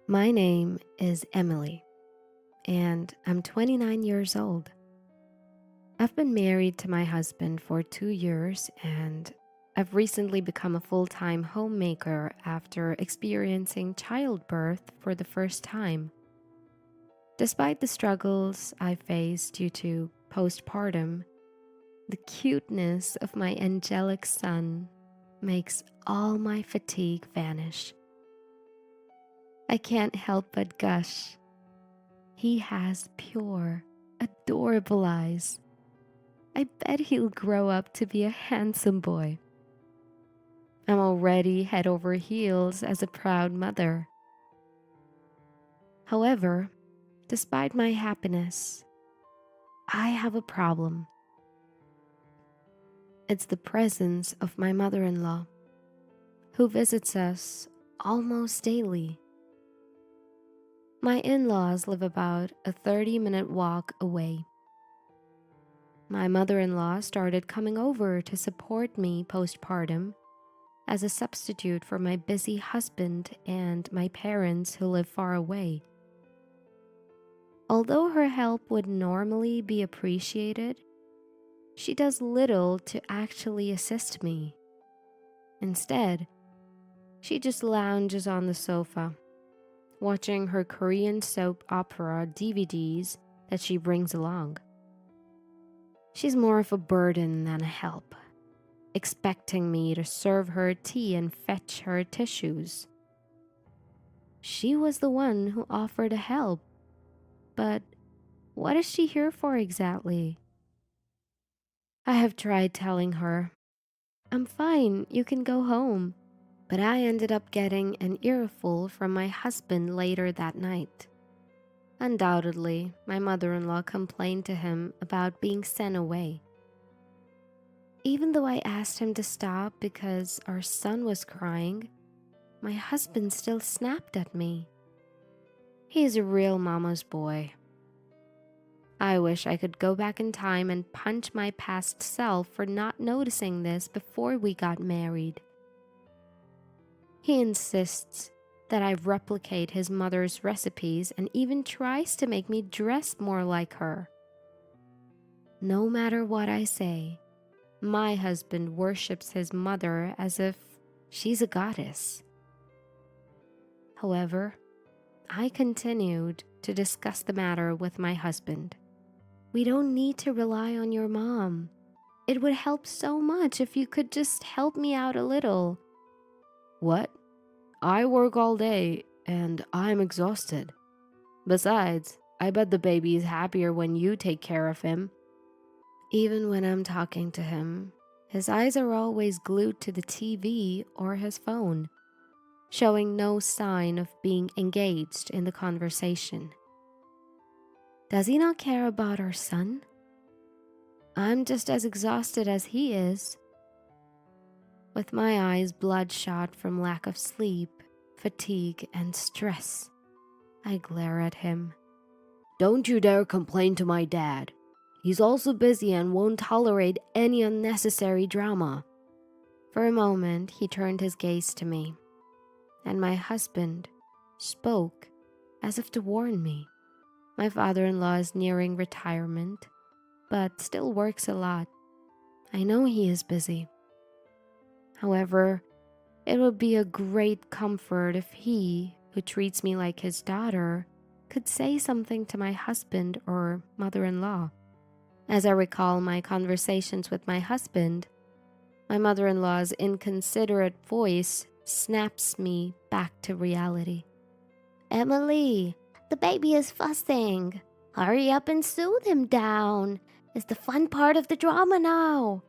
My name is Emily, and I'm 29 years old. I've been married to my husband for 2 years, and I've recently become a full time homemaker after experiencing childbirth for the first time. Despite the struggles I faced due to postpartum, the cuteness of my angelic son makes all my fatigue vanish. I can't help but gush. He has pure, adorable eyes. I bet he'll grow up to be a handsome boy. I'm already head over heels as a proud mother. However, despite my happiness, I have a problem. It's the presence of my mother in law, who visits us almost daily. My in laws live about a 30-minute walk away. My mother in law started coming over to support me postpartum as a substitute for my busy husband and my parents who live far away. Although her help would normally be appreciated, she does little to actually assist me. Instead, she just lounges on the sofa, watching her Korean soap opera DVDs that she brings along. She's more of a burden than a help, expecting me to serve her tea and fetch her tissues. She was the one who offered to help, but what is she here for exactly? I have tried telling her, I'm fine, you can go home, but I ended up getting an earful from my husband later that night. Undoubtedly, my mother-in-law complained to him about being sent away. Even though I asked him to stop because our son was crying, my husband still snapped at me. He's a real mama's boy. I wish I could go back in time and punch my past self for not noticing this before we got married. He insists that I replicate his mother's recipes and even tries to make me dress more like her. No matter what I say, my husband worships his mother as if she's a goddess. However, I continued to discuss the matter with my husband. We don't need to rely on your mom. It would help so much if you could just help me out a little. What? I work all day and I'm exhausted. Besides, I bet the baby is happier when you take care of him. Even when I'm talking to him, his eyes are always glued to the TV or his phone, showing no sign of being engaged in the conversation. Does he not care about our son? I'm just as exhausted as he is. With my eyes bloodshot from lack of sleep, fatigue, and stress, I glare at him. Don't you dare complain to my dad. He's also busy and won't tolerate any unnecessary drama. For a moment, he turned his gaze to me, and my husband spoke as if to warn me. My father-in-law is nearing retirement, but still works a lot. I know he is busy. However, it would be a great comfort if he, who treats me like his daughter, could say something to my husband or mother-in-law. As I recall my conversations with my husband, my mother-in-law's inconsiderate voice snaps me back to reality. Emily, the baby is fussing. Hurry up and soothe him down. It's the fun part of the drama now.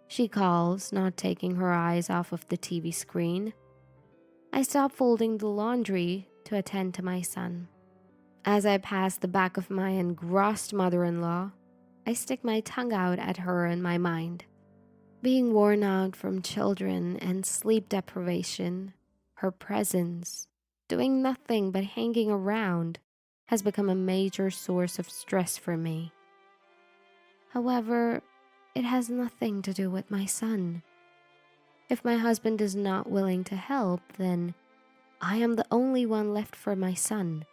She calls, not taking her eyes off of the TV screen. I stop folding the laundry to attend to my son. As I pass the back of my engrossed mother-in-law, I stick my tongue out at her in my mind. Being worn out from children and sleep deprivation, her presence, doing nothing but hanging around, has become a major source of stress for me. However, it has nothing to do with my son. If my husband is not willing to help, then I am the only one left for my son.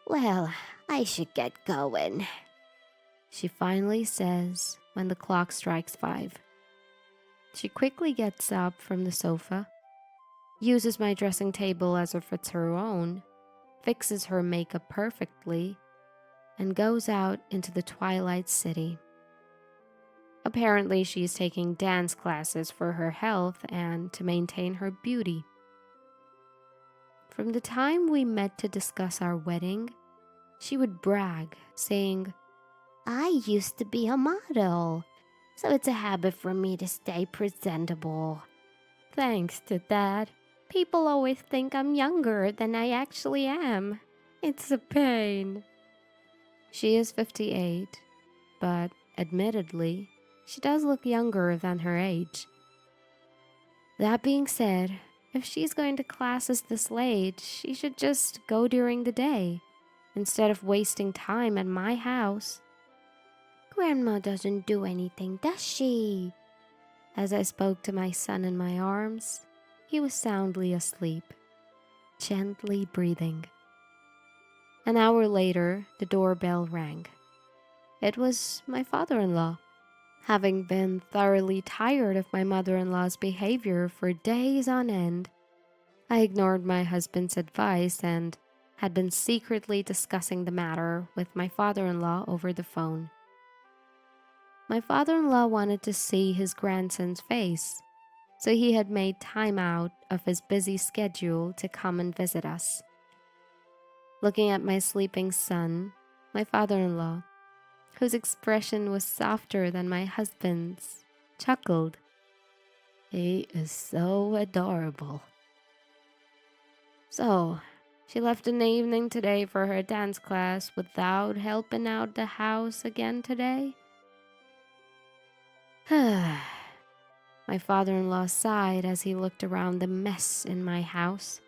Well, I should get going, She finally says when the clock strikes 5. She quickly gets up from the sofa, uses my dressing table as if it's her own, fixes her makeup perfectly, and goes out into the twilight city. Apparently, she's taking dance classes for her health and to maintain her beauty. From the time we met to discuss our wedding, she would brag, saying, I used to be a model, so it's a habit for me to stay presentable. "Thanks to that, people always think I'm younger than I actually am. It's a pain." She is 58, but admittedly, she does look younger than her age. That being said, if she's going to classes this late, she should just go during the day, instead of wasting time at my house. Grandma doesn't do anything, does she? As I spoke to my son in my arms, he was soundly asleep, gently breathing. An hour later, the doorbell rang. It was my father-in-law. Having been thoroughly tired of my mother-in-law's behavior for days on end, I ignored my husband's advice and had been secretly discussing the matter with my father-in-law over the phone. My father-in-law wanted to see his grandson's face, so he had made time out of his busy schedule to come and visit us. Looking at my sleeping son, my father-in-law, whose expression was softer than my husband's, chuckled. He is so adorable. So, she left in the evening today for her dance class without helping out the house again today? My father-in-law sighed as he looked around the mess in my house.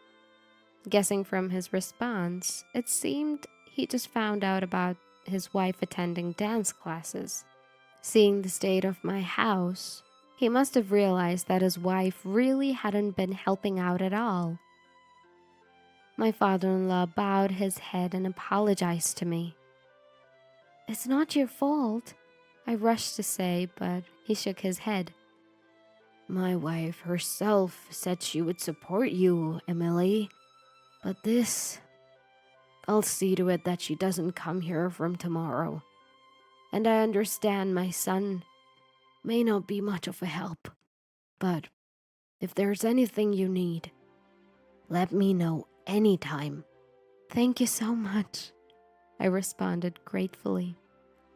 Guessing from his response, it seemed he just found out about his wife attending dance classes. Seeing the state of my house, he must have realized that his wife really hadn't been helping out at all. My father-in-law bowed his head and apologized to me. "It's not your fault," I rushed to say, but he shook his head. My wife herself said she would support you, Emily. But this, I'll see to it that she doesn't come here from tomorrow. And I understand my son may not be much of a help. But if there's anything you need, let me know anytime." "Thank you so much," I responded gratefully.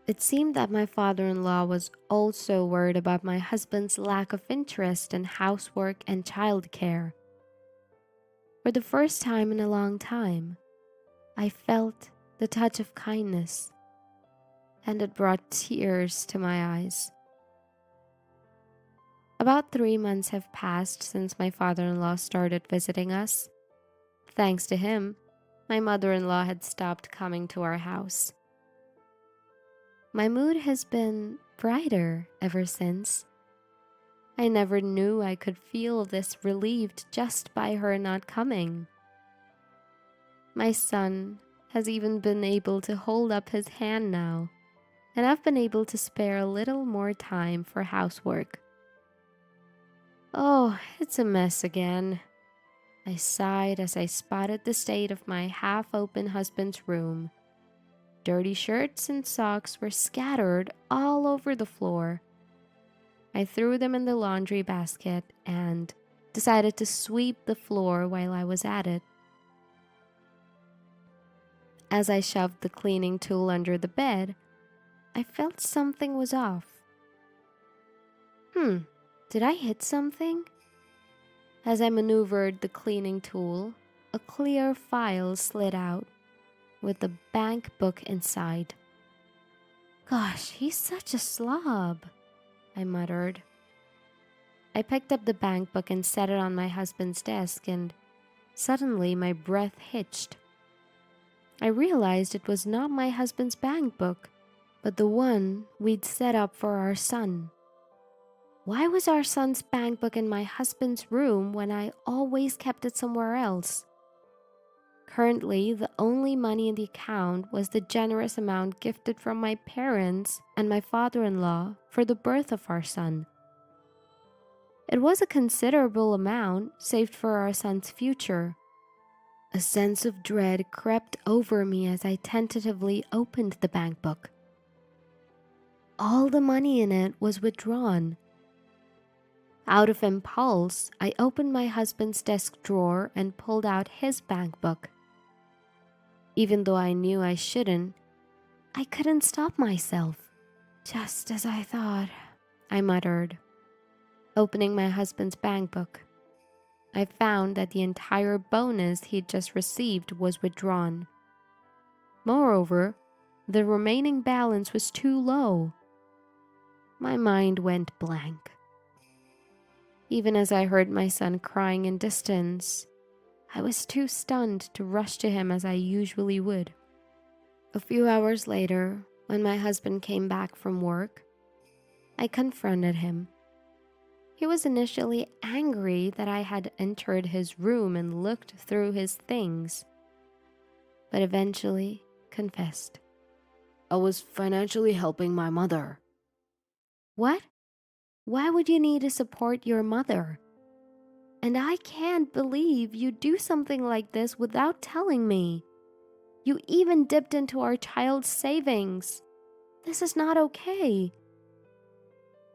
It seemed that my father-in-law was also worried about my husband's lack of interest in housework and childcare. For the first time in a long time, I felt the touch of kindness, and it brought tears to my eyes. About 3 months have passed since my father-in-law started visiting us. Thanks to him, my mother-in-law had stopped coming to our house. My mood has been brighter ever since. I never knew I could feel this relieved just by her not coming. My son has even been able to hold up his hand now, and I've been able to spare a little more time for housework. Oh, it's a mess again. I sighed as I spotted the state of my half-open husband's room. Dirty shirts and socks were scattered all over the floor. I threw them in the laundry basket and decided to sweep the floor while I was at it. As I shoved the cleaning tool under the bed, I felt something was off. Did I hit something? As I maneuvered the cleaning tool, a clear file slid out with the bank book inside. "Gosh, he's such a slob," I muttered. I picked up the bank book and set it on my husband's desk, and suddenly my breath hitched. I realized it was not my husband's bank book, but the one we'd set up for our son. Why was our son's bank book in my husband's room when I always kept it somewhere else? Currently, the only money in the account was the generous amount gifted from my parents and my father-in-law for the birth of our son. It was a considerable amount saved for our son's future. A sense of dread crept over me as I tentatively opened the bank book. All the money in it was withdrawn. Out of impulse, I opened my husband's desk drawer and pulled out his bank book. Even though I knew I shouldn't, I couldn't stop myself. Just as I thought, I muttered, opening my husband's bank book. I found that the entire bonus he'd just received was withdrawn. Moreover, the remaining balance was too low. My mind went blank. Even as I heard my son crying in distance, I was too stunned to rush to him as I usually would. A few hours later, when my husband came back from work, I confronted him. He was initially angry that I had entered his room and looked through his things, but eventually confessed. I was financially helping my mother. What? Why would you need to support your mother? And I can't believe you do something like this without telling me. You even dipped into our child's savings. This is not okay.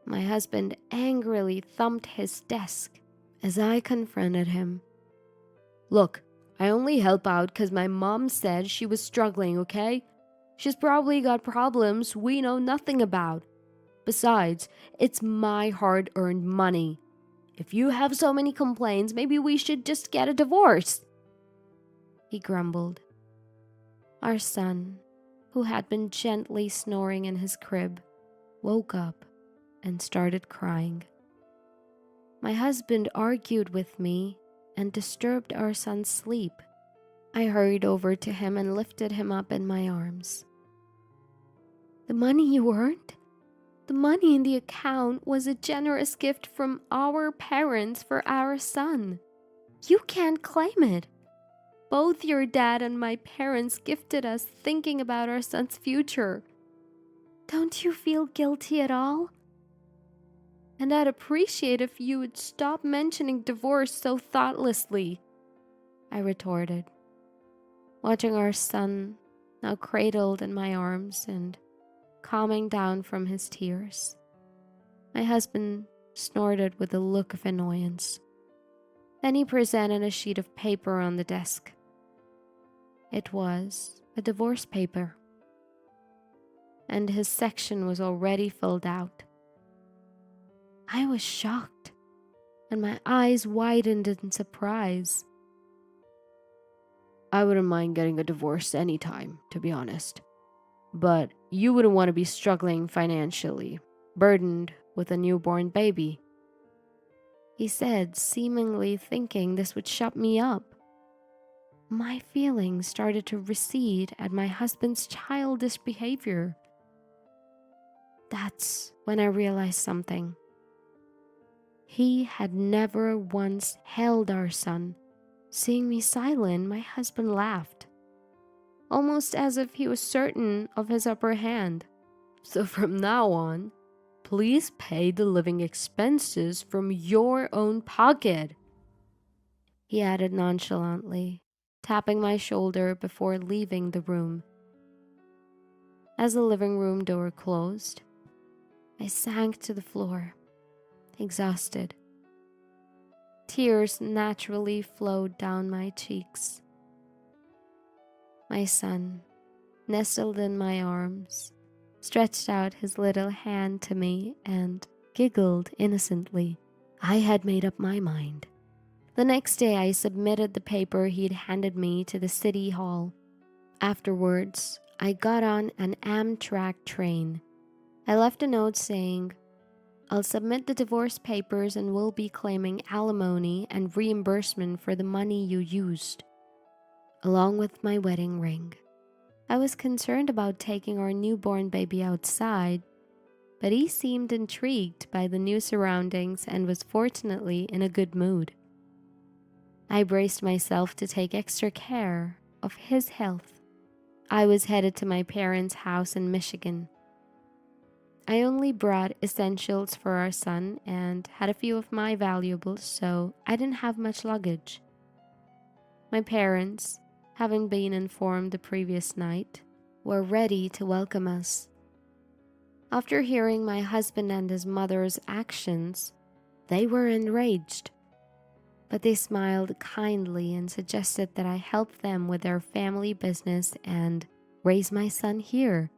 My husband angrily thumped his desk as I confronted him. Look, I only help out because my mom said she was struggling, okay? She's probably got problems we know nothing about. Besides, it's my hard-earned money. If you have so many complaints, maybe we should just get a divorce, he grumbled. Our son, who had been gently snoring in his crib, woke up and started crying. My husband argued with me and disturbed our son's sleep. I hurried over to him and lifted him up in my arms. The money you earned? The money in the account was a generous gift from our parents for our son. You can't claim it. Both your dad and my parents gifted us thinking about our son's future. Don't you feel guilty at all? And I'd appreciate if you would stop mentioning divorce so thoughtlessly, I retorted, watching our son, now cradled in my arms and calming down from his tears. My husband snorted with a look of annoyance. Then he presented a sheet of paper on the desk. It was a divorce paper, and his section was already filled out. I was shocked, and my eyes widened in surprise. I wouldn't mind getting a divorce anytime, to be honest. But you wouldn't want to be struggling financially, burdened with a newborn baby, he said, seemingly thinking this would shut me up. My feelings started to recede at my husband's childish behavior. That's when I realized something. He had never once held our son. Seeing me silent, my husband laughed, almost as if he was certain of his upper hand. So from now on, please pay the living expenses from your own pocket, he added nonchalantly, tapping my shoulder before leaving the room. As the living room door closed, I sank to the floor, exhausted. Tears naturally flowed down my cheeks. My son, nestled in my arms, stretched out his little hand to me and giggled innocently. I had made up my mind. The next day, I submitted the paper he'd handed me to the city hall. Afterwards, I got on an Amtrak train. I left a note saying, "I'll submit the divorce papers and will be claiming alimony and reimbursement for the money you used, along with my wedding ring." I was concerned about taking our newborn baby outside, but he seemed intrigued by the new surroundings and was fortunately in a good mood. I braced myself to take extra care of his health. I was headed to my parents' house in Michigan. I only brought essentials for our son and had a few of my valuables, so I didn't have much luggage. My parents, having been informed the previous night, were ready to welcome us. After hearing my husband and his mother's actions, they were enraged, but they smiled kindly and suggested that I help them with their family business and raise my son here.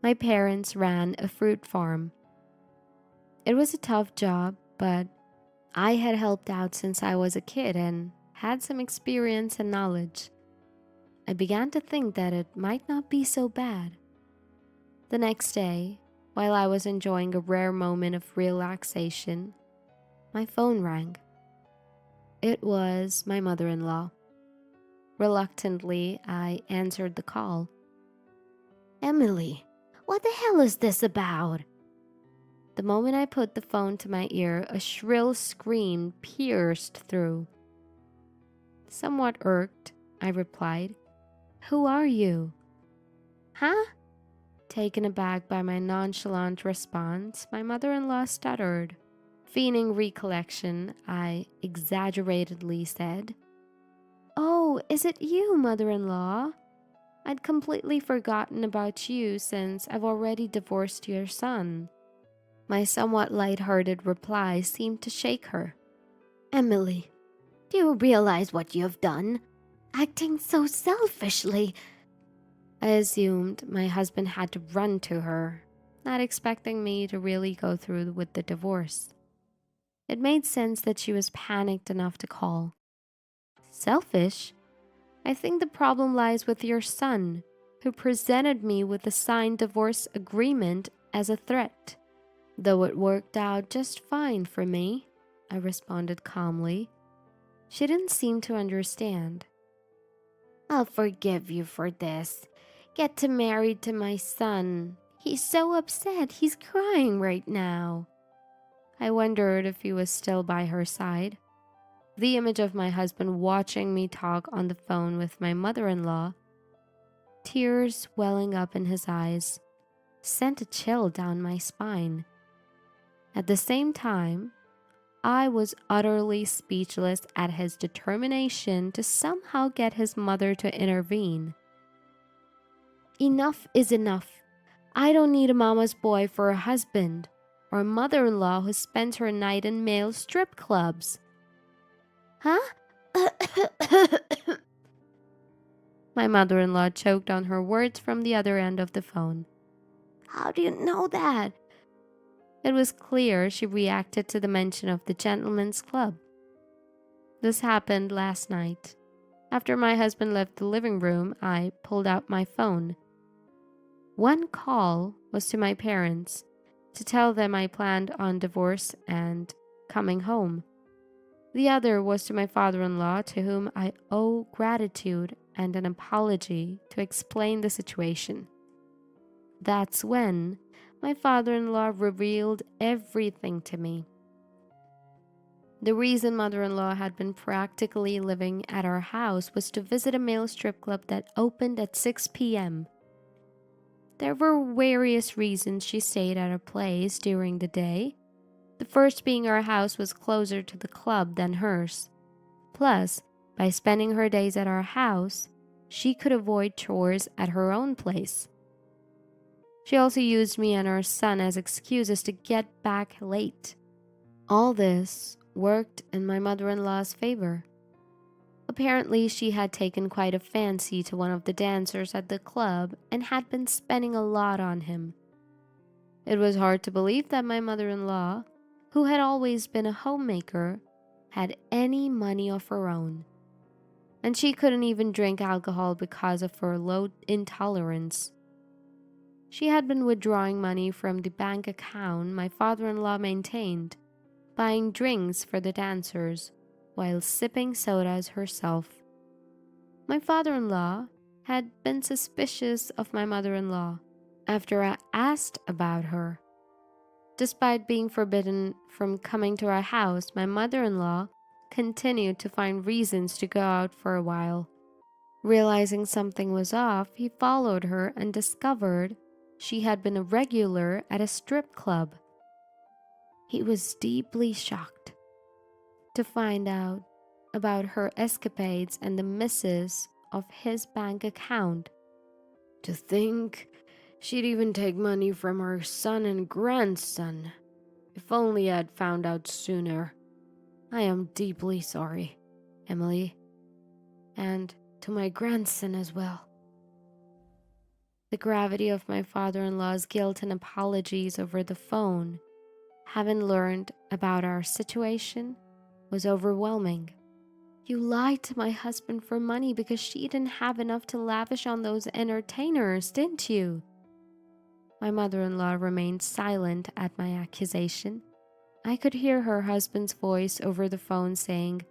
My parents ran a fruit farm. It was a tough job, but I had helped out since I was a kid and had some experience and knowledge. I began to think that it might not be so bad. The next day, while I was enjoying a rare moment of relaxation, my phone rang. It was my mother-in-law. Reluctantly, I answered the call. "Emily, what the hell is this about?" The moment I put the phone to my ear, a shrill scream pierced through. Somewhat irked, I replied, "Who are you?" "Huh?" Taken aback by my nonchalant response, my mother-in-law stuttered. Feigning recollection, I exaggeratedly said, "Oh, is it you, mother-in-law? I'd completely forgotten about you since I've already divorced your son." My somewhat light-hearted reply seemed to shake her. "Emily, do you realize what you have done? Acting so selfishly." I assumed my husband had to run to her, not expecting me to really go through with the divorce. It made sense that she was panicked enough to call. Selfish? I think the problem lies with your son, who presented me with a signed divorce agreement as a threat. Though it worked out just fine for me, I responded calmly. She didn't seem to understand. "I'll forgive you for this. Get to married to my son. He's so upset, he's crying right now." I wondered if he was still by her side. The image of my husband watching me talk on the phone with my mother-in-law, tears welling up in his eyes, sent a chill down my spine. At the same time, I was utterly speechless at his determination to somehow get his mother to intervene. Enough is enough. I don't need a mama's boy for a husband, or a mother-in-law who spends her night in male strip clubs. "Huh?" My mother-in-law choked on her words from the other end of the phone. "How do you know that?" It was clear she reacted to the mention of the gentleman's club. This happened last night. After my husband left the living room, I pulled out my phone. One call was to my parents to tell them I planned on divorce and coming home. The other was to my father-in-law, to whom I owe gratitude and an apology, to explain the situation. That's when my father-in-law revealed everything to me. The reason mother-in-law had been practically living at our house was to visit a male strip club that opened at 6 p.m. There were various reasons she stayed at our place during the day, the first being our house was closer to the club than hers. Plus, by spending her days at our house, she could avoid chores at her own place. She also used me and our son as excuses to get back late. All this worked in my mother-in-law's favor. Apparently, she had taken quite a fancy to one of the dancers at the club and had been spending a lot on him. It was hard to believe that my mother-in-law, who had always been a homemaker, had any money of her own. And she couldn't even drink alcohol because of her low intolerance. She had been withdrawing money from the bank account my father-in-law maintained, buying drinks for the dancers, while sipping sodas herself. My father-in-law had been suspicious of my mother-in-law after I asked about her. Despite being forbidden from coming to our house, my mother-in-law continued to find reasons to go out for a while. Realizing something was off, he followed her and discovered she had been a regular at a strip club. He was deeply shocked to find out about her escapades and the misses of his bank account. To think she'd even take money from her son and grandson. If only I'd found out sooner. I am deeply sorry, Emily. And to my grandson as well. The gravity of my father-in-law's guilt and apologies over the phone, having learned about our situation, was overwhelming. You lied to my husband for money because she didn't have enough to lavish on those entertainers, didn't you? My mother-in-law remained silent at my accusation. I could hear her husband's voice over the phone saying,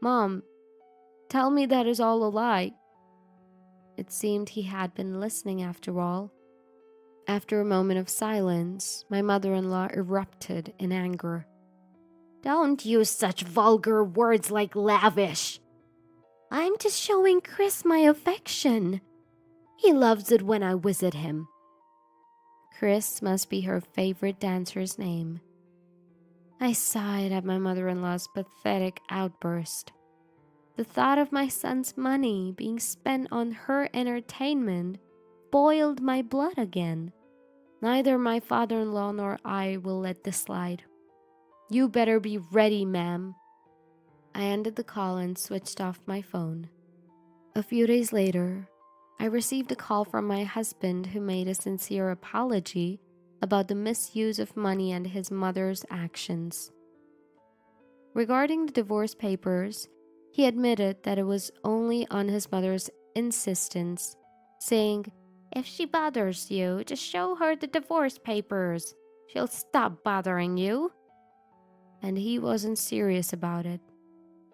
"Mom, tell me that is all a lie." It seemed he had been listening after all. After a moment of silence, my mother-in-law erupted in anger. "Don't use such vulgar words like lavish. I'm just showing Chris my affection. He loves it when I visit him." Chris must be her favorite dancer's name. I sighed at my mother-in-law's pathetic outburst. The thought of my son's money being spent on her entertainment boiled my blood again. Neither my father-in-law nor I will let this slide. You better be ready, ma'am. I ended the call and switched off my phone. A few days later, I received a call from my husband who made a sincere apology about the misuse of money and his mother's actions. Regarding the divorce papers, he admitted that it was only on his mother's insistence, saying, "If she bothers you, just show her the divorce papers. She'll stop bothering you." And he wasn't serious about it.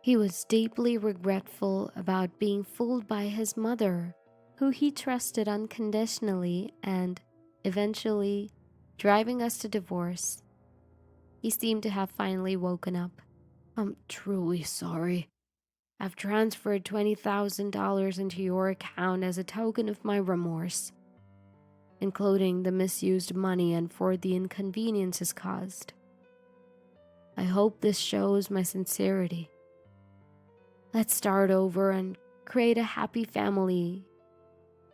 He was deeply regretful about being fooled by his mother, who he trusted unconditionally, and eventually driving us to divorce. He seemed to have finally woken up. "I'm truly sorry. I've transferred $20,000 into your account as a token of my remorse, including the misused money and for the inconveniences caused. I hope this shows my sincerity. Let's start over and create a happy family.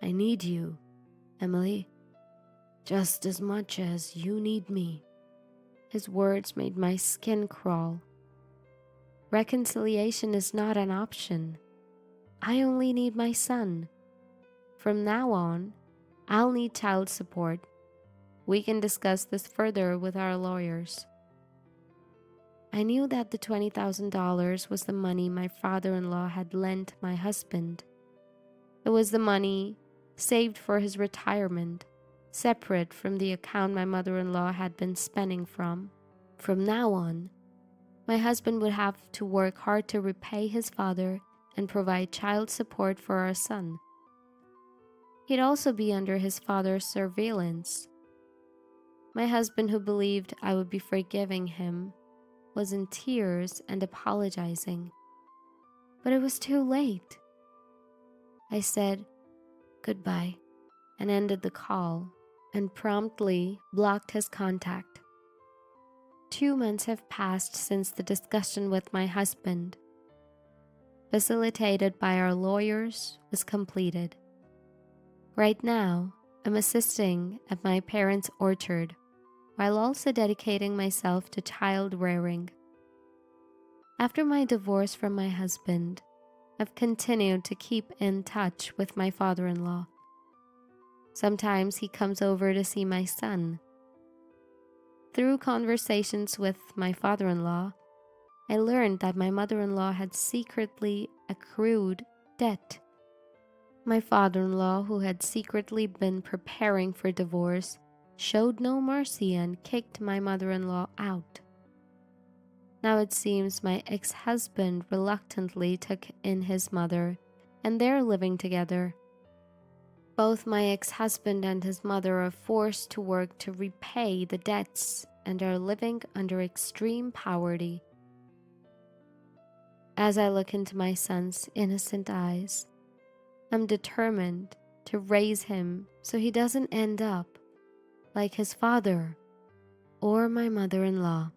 I need you, Emily, just as much as you need me." His words made my skin crawl. Reconciliation is not an option. I only need my son. From now on, I'll need child support. We can discuss this further with our lawyers. I knew that the $20,000 was the money my father-in-law had lent my husband. It was the money saved for his retirement, separate from the account my mother-in-law had been spending from. From now on, my husband would have to work hard to repay his father and provide child support for our son. He'd also be under his father's surveillance. My husband, who believed I would be forgiving him, was in tears and apologizing. But it was too late. I said goodbye and ended the call and promptly blocked his contact. 2 months have passed since the discussion with my husband, facilitated by our lawyers, was completed. Right now, I'm assisting at my parents' orchard, while also dedicating myself to child rearing. After my divorce from my husband, I've continued to keep in touch with my father-in-law. Sometimes he comes over to see my son. Through conversations with my father-in-law, I learned that my mother-in-law had secretly accrued debt. My father-in-law, who had secretly been preparing for divorce, showed no mercy and kicked my mother-in-law out. Now it seems my ex-husband reluctantly took in his mother, and they're living together. Both my ex-husband and his mother are forced to work to repay the debts and are living under extreme poverty. As I look into my son's innocent eyes, I'm determined to raise him so he doesn't end up like his father or my mother-in-law.